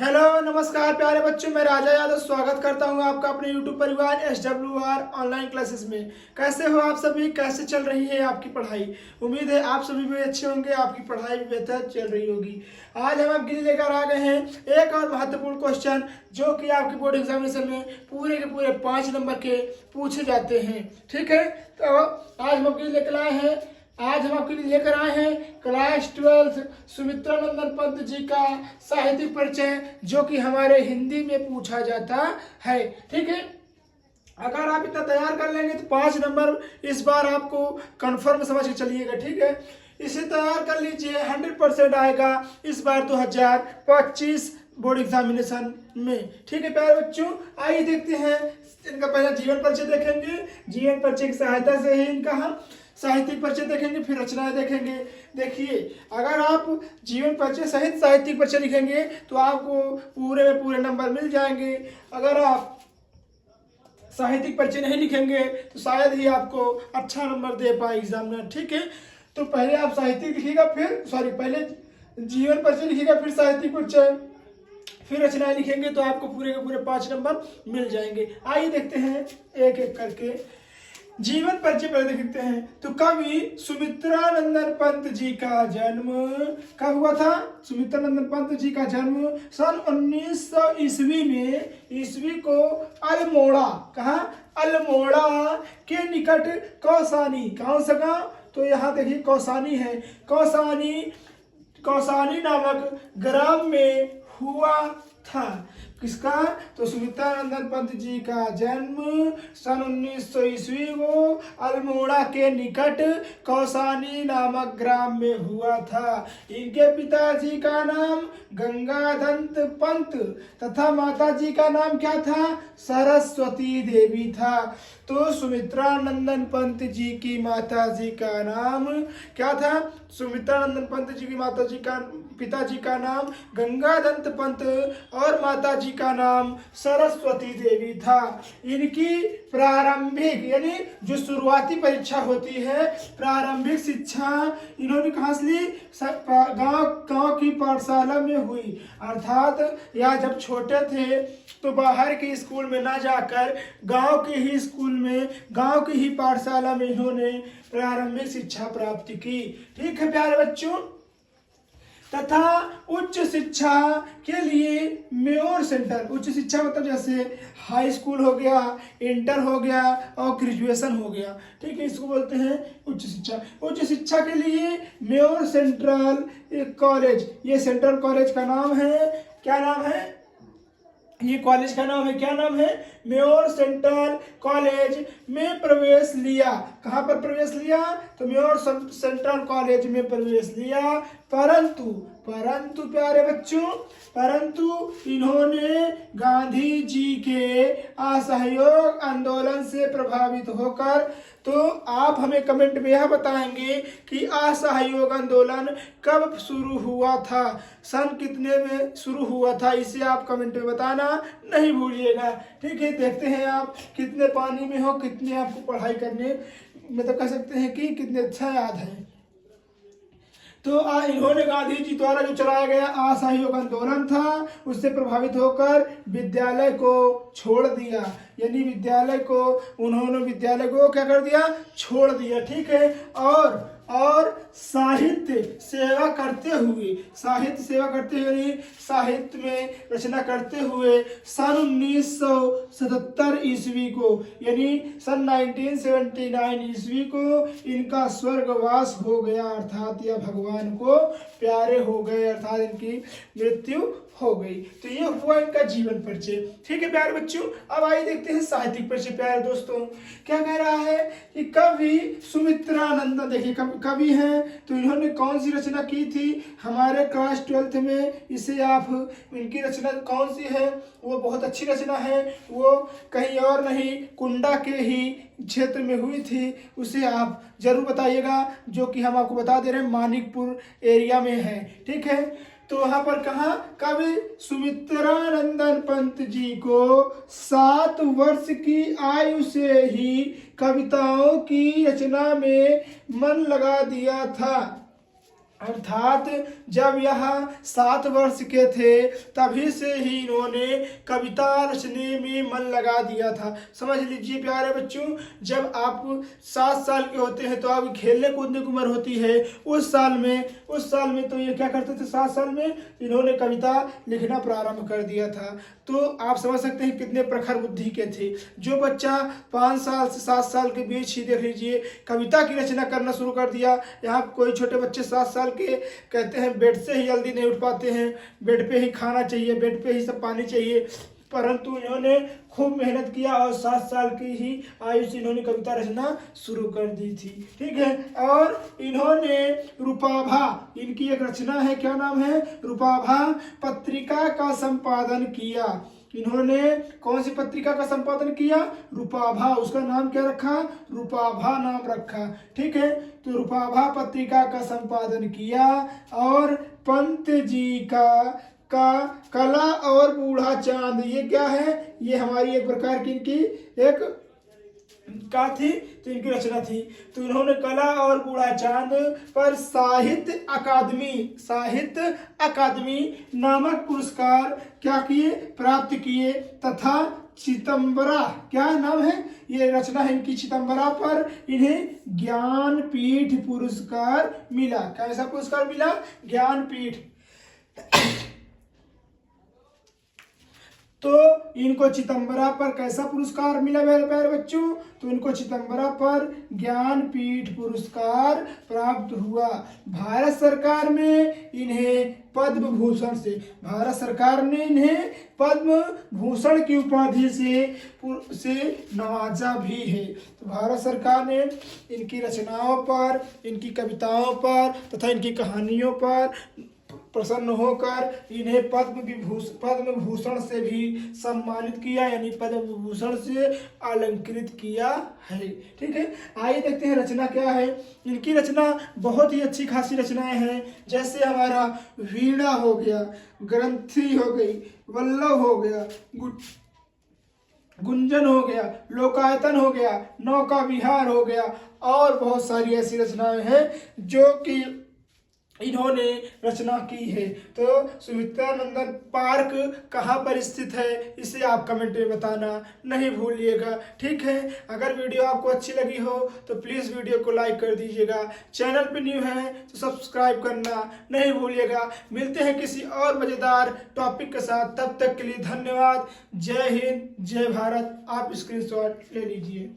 Hello नमस्कार प्यारे बच्चों, मैं राजा यादव स्वागत करता हूं आपका अपने यूट्यूब परिवार SWR ऑनलाइन क्लासेस में। कैसे हो आप सभी? कैसे चल रही है आपकी पढ़ाई? उम्मीद है आप सभी भी अच्छे होंगे, आपकी पढ़ाई भी बेहतर चल रही होगी। आज हम आपके लिए लेकर आ गए हैं एक और महत्वपूर्ण क्वेश्चन, जो कि आपके बोर्ड एग्जामिनेशन में पूरे के पूरे 5 नंबर के पूछे जाते हैं। ठीक है, तो आज हम आपके लिए लेकर आए हैं क्लास 12 सुमित्रा नंदन पंत जी का साहित्यिक परिचय, जो कि हमारे हिंदी में पूछा जाता है। ठीक है, अगर आप इतना तैयार कर लेंगे तो 5 नंबर इस बार आपको कंफर्म समझ के चलिएगा। ठीक है, इसे तैयार कर लीजिए, 100% आएगा इस बार 2025 बोर्ड एग्जामिनेशन में। ठीक है प्यारे बच्चों, आइए देखते हैं। इनका पहला जीवन परिचय देखेंगे, जीवन परिचय की सहायता से ही इनका हम साहित्यिक परिचय देखेंगे, फिर रचनाएं देखेंगे। देखिए, अगर आप जीवन परिचय सहित साहित्यिक परिचय लिखेंगे तो आपको पूरे में पूरे नंबर मिल जाएंगे। अगर आप साहित्यिक परिचय नहीं लिखेंगे तो शायद ही आपको अच्छा नंबर दे पाए एग्जामिनर। ठीक है, तो पहले आप साहित्यिक लिखिएगा, पहले जीवन परिचय लिखिएगा, फिर साहित्यिक परिचय, फिर रचनाएं लिखेंगे तो आपको पूरे के पूरे 5 नंबर मिल जाएंगे। आइए देखते हैं एक एक करके। जीवन परिचय पहले देखते हैं। तो कवि सुमित्रानंदन पंत जी का जन्म कब हुआ था? सुमित्रानंदन पंत जी का जन्म सन 1900 ईस्वी में, ईस्वी को अल्मोड़ा, कहा अल्मोड़ा के निकट कौसानी, कौन सा गांव? तो यहाँ देखिए कौसानी है, कौसानी नामक ग्राम में हुआ था। किसका? तो सुमित्रानंदन पंत जी का जन्म सन 1900 ईस्वी को अल्मोड़ा के निकट कौसानी नामक ग्राम में हुआ था। इनके पिताजी का नाम गंगाधर पंत तथा माताजी का नाम क्या था? सरस्वती देवी था। तो सुमित्रानंदन पंत जी की माताजी का नाम क्या था? सुमित्रानंदन पंत जी की माताजी का पिताजी का नाम गंगाधर पंत और माताजी का नाम सरस्वती देवी था। इनकी प्रारंभिक यानी जो शुरुआती परीक्षा होती है, प्रारंभिक शिक्षा इन्होंने कहाँ से ली? गांव की पाठशाला में हुई। अर्थात या जब छोटे थे तो बाहर के स्कूल में ना जाकर गांव के ही स्कूल में, गांव की ही पाठशाला में इन्होंने प्रारंभिक शिक्षा प्राप्त की। ठीक है प्यारे बच्चों, तथा उच्च शिक्षा के लिए मेयोर सेंटर, उच्च शिक्षा मतलब जैसे हाई स्कूल हो गया, इंटर हो गया और ग्रेजुएशन हो गया। ठीक है, इसको बोलते हैं उच्च शिक्षा। उच्च शिक्षा के लिए मेयोर सेंट्रल कॉलेज, ये सेंट्रल कॉलेज का नाम है, क्या नाम है? ये कॉलेज का नाम है, क्या नाम है? मेयोर सेंट्रल कॉलेज में प्रवेश लिया। कहाँ पर प्रवेश लिया? तो मेयोर सेंट्रल कॉलेज में प्रवेश लिया। परंतु प्यारे बच्चों, परंतु इन्होंने गांधी जी के असहयोग आंदोलन से प्रभावित होकर, तो आप हमें कमेंट में यह बताएंगे कि असहयोग आंदोलन कब शुरू हुआ था, सन कितने में शुरू हुआ था, इसे आप कमेंट में बताना नहीं भूलिएगा। ठीक है, देखते हैं आप कितने पानी में हो, कितने आपको पढ़ाई करने मतलब कह सकते हैं कि कितने अच्छा याद है। तो इन्होंने गांधी जी द्वारा जो चलाया गया असहयोग आंदोलन था, उससे प्रभावित होकर विद्यालय को छोड़ दिया, यानी विद्यालय को क्या कर दिया? छोड़ दिया। ठीक है, और साहित्य सेवा करते हुए साहित्य में रचना करते हुए सन 1977 ईस्वी को, यानी सन 1979 ईस्वी को इनका स्वर्गवास हो गया, अर्थात यह भगवान को प्यारे हो गए, अर्थात इनकी मृत्यु हो गई। तो ये हुआ इनका जीवन परिचय। ठीक है प्यारे बच्चों, अब आइए देखते हैं साहित्यिक परिचय। प्यारे दोस्तों, क्या कह रहा है कि कवि सुमित्रानंदन, देखिए कवि हैं तो इन्होंने कौन सी रचना की थी हमारे क्लास 12th में? इसे आप, इनकी रचना कौन सी है? वो बहुत अच्छी रचना है, वो कहीं और नहीं कुंडा के ही क्षेत्र में हुई थी। उसे आप जरूर बताइएगा, जो कि हम आपको बता दे रहे हैं मानिकपुर एरिया में है। ठीक है, तो वहां पर कहा कवि सुमित्रानंदन पंत जी को 7 वर्ष की आयु से ही कविताओं की रचना में मन लगा दिया था। अर्थात जब यह 7 वर्ष के थे तभी से ही इन्होंने कविता रचने में मन लगा दिया था। समझ लीजिए प्यारे बच्चों, जब आप 7 साल के होते हैं तो आप खेलने कूदने की उम्र होती है। उस साल में तो ये क्या करते थे, 7 साल में इन्होंने कविता लिखना प्रारंभ कर दिया था। तो आप समझ सकते हैं कितने प्रखर बुद्धि के थे। जो बच्चा 5 साल से 7 साल के बीच ही देख लीजिए कविता की रचना करना शुरू कर दिया। यहाँ कोई छोटे बच्चे 7 साल के कहते हैं बेड से ही जल्दी नहीं उठ पाते हैं, बेड पे ही खाना चाहिए, बेड पे ही सब पानी चाहिए, परंतु इन्होंने खूब मेहनत किया और 7 साल की ही आयु से इन्होंने कविता रचना शुरू कर दी थी। ठीक है, और इन्होंने रूपाभा, इनकी एक रचना है, क्या नाम है, रूपाभा पत्रिका का संपादन किया। इन्होंने कौन सी पत्रिका का संपादन किया, रूपाभा, उसका नाम क्या रखा, रूपाभा नाम रखा। ठीक है, तो रूपाभा पत्रिका का संपादन किया और पंत जी का कला और बूढ़ा चांद, ये क्या है, ये हमारी एक प्रकार की इनकी एक क्या थी, तो इनकी रचना थी। तो इन्होंने कला और बूढ़ा चांद पर साहित्य अकादमी नामक पुरस्कार क्या किए, प्राप्त किए, तथा चिदंबरा, क्या नाम है, ये रचना है इनकी, चिदंबरा पर इन्हें ज्ञानपीठ पुरस्कार मिला। कैसा पुरस्कार मिला, ज्ञानपीठ। तो इनको चिदंबरा पर कैसा पुरस्कार मिला मेरे प्यारे बच्चों, तो इनको चिदंबरा पर ज्ञानपीठ पुरस्कार प्राप्त हुआ। भारत सरकार ने इन्हें पद्म भूषण से, भारत सरकार ने इन्हें पद्म भूषण की उपाधि से नवाजा भी है। तो भारत सरकार ने इनकी रचनाओं पर, इनकी कविताओं पर तथा इनकी कहानियों पर प्रसन्न होकर इन्हें पद्म भूषण से भी सम्मानित किया, यानी पद्म भूषण से अलंकृत किया है। ठीक है, आइए देखते हैं रचना क्या है। इनकी रचना बहुत ही अच्छी खासी रचनाएं हैं, जैसे हमारा वीणा हो गया, ग्रंथि हो गई, वल्लभ हो गया, गुंजन हो गया, लोकायतन हो गया, नौका विहार हो गया, और बहुत सारी ऐसी रचनाएं हैं जो कि इन्होंने रचना की है। तो सुमित्रानंदन पार्क कहाँ पर स्थित है, इसे आप कमेंट में बताना नहीं भूलिएगा। ठीक है, अगर वीडियो आपको अच्छी लगी हो तो प्लीज़ वीडियो को लाइक कर दीजिएगा। चैनल पे न्यू है तो सब्सक्राइब करना नहीं भूलिएगा। मिलते हैं किसी और मज़ेदार टॉपिक के साथ, तब तक के लिए धन्यवाद। जय हिंद, जय भारत। आप स्क्रीनशॉट ले लीजिए।